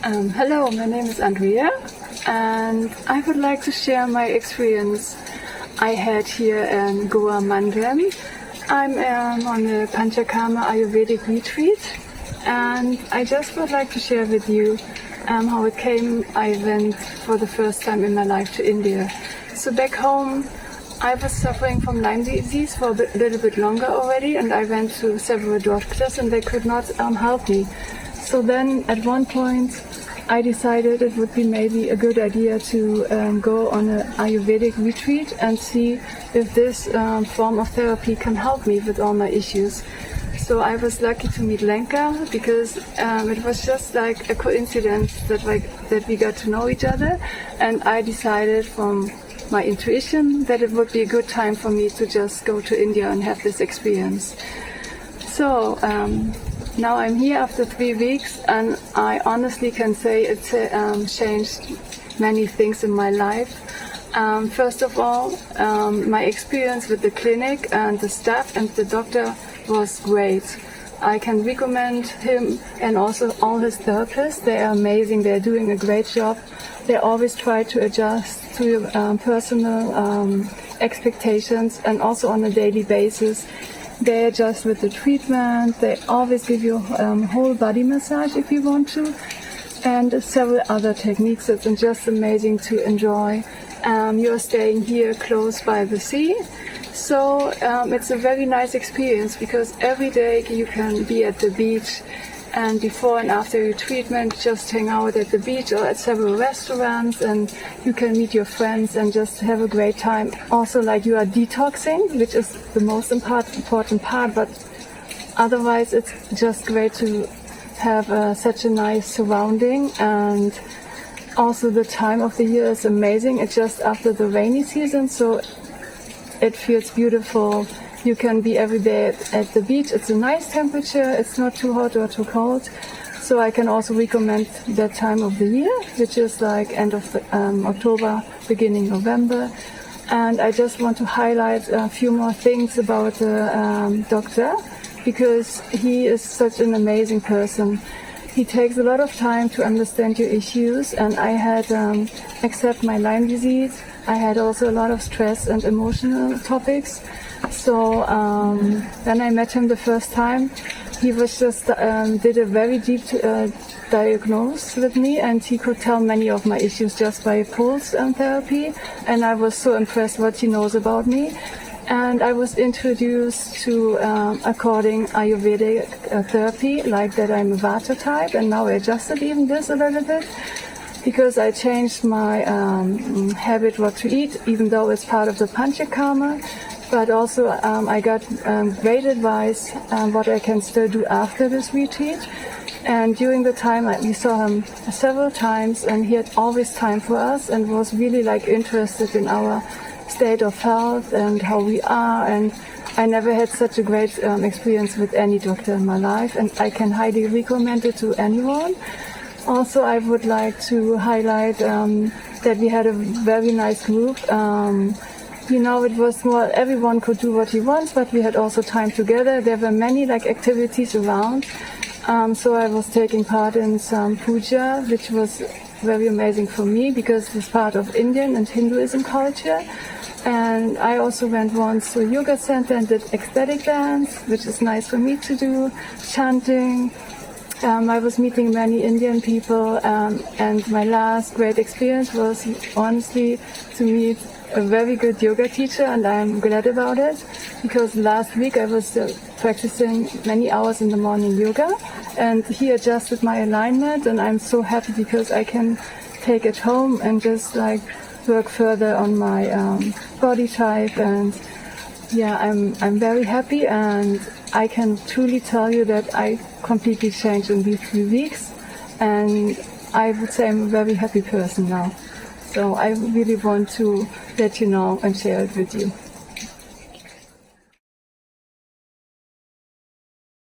Hello, my name is Andrea, and I would like to share my experience I had here in Goa, Mandrem. I'm on a Panchakarma Ayurvedic retreat, and I just would like to share with you how it came. I went for the first time in my life to India. So back home, I was suffering from Lyme disease for a little bit longer already, and I went to several doctors, and they could not help me. So then at one point I decided it would be maybe a good idea to go on an Ayurvedic retreat and see if this form of therapy can help me with all my issues. So I was lucky to meet Lenka because it was just like a coincidence that we got to know each other, and I decided from my intuition that it would be a good time for me to just go to India and have this experience. So now I'm here after 3 weeks, and I honestly can say it's changed many things in my life. First of all, my experience with the clinic and the staff and the doctor was great. I can recommend him and also all his therapists. They are amazing. They're doing a great job. They always try to adjust to your personal expectations, and also on a daily basis. They adjust with the treatment. They always give you whole body massage if you want to, and several other techniques. It's just amazing to enjoy. You're staying here close by the sea, so it's a very nice experience because every day you can be at the beach, and before and after your treatment just hang out at the beach or at several restaurants, and you can meet your friends and just have a great time. Also, like, you are detoxing, which is the most important part, but otherwise it's just great to have such a nice surrounding. And also the time of the year is amazing. It's just after the rainy season, so it feels beautiful. You can be every day at the beach. It's a nice temperature. It's not too hot or too cold. So I can also recommend that time of the year, which is like end of October, beginning November. And I just want to highlight a few more things about the doctor, because he is such an amazing person. He takes a lot of time to understand your issues, and I had except my Lyme disease, I had also a lot of stress and emotional topics. So when I met him the first time, he was just did a very deep diagnosis with me, and he could tell many of my issues just by pulse therapy. And I was so impressed what he knows about me. And I was introduced to according Ayurvedic therapy, like that I'm a Vata type, and now I adjusted even this a little bit, because I changed my habit what to eat, even though it's part of the Panchakarma. But also I got great advice what I can still do after this retreat. And during the time we saw him several times, and he had always time for us and was really like interested in our state of health and how we are. And I never had such a great experience with any doctor in my life, and I can highly recommend it to anyone. Also, I would like to highlight that we had a very nice group. It was more, everyone could do what he wants, but we had also time together. There were many activities around. So I was taking part in some puja, which was very amazing for me because it's part of Indian and Hinduism culture. And I also went once to a yoga center and did ecstatic dance, which is nice for me to do, chanting. I was meeting many Indian people, and my last great experience was honestly to meet a very good yoga teacher, and I'm glad about it, because last week I was practicing many hours in the morning yoga, and he adjusted my alignment, and I'm so happy because I can take it home and just work further on my body type. And yeah, I'm very happy, and I can truly tell you that I completely changed in these 3 weeks, and I would say I'm a very happy person now. So I really want to let you know and share it with you.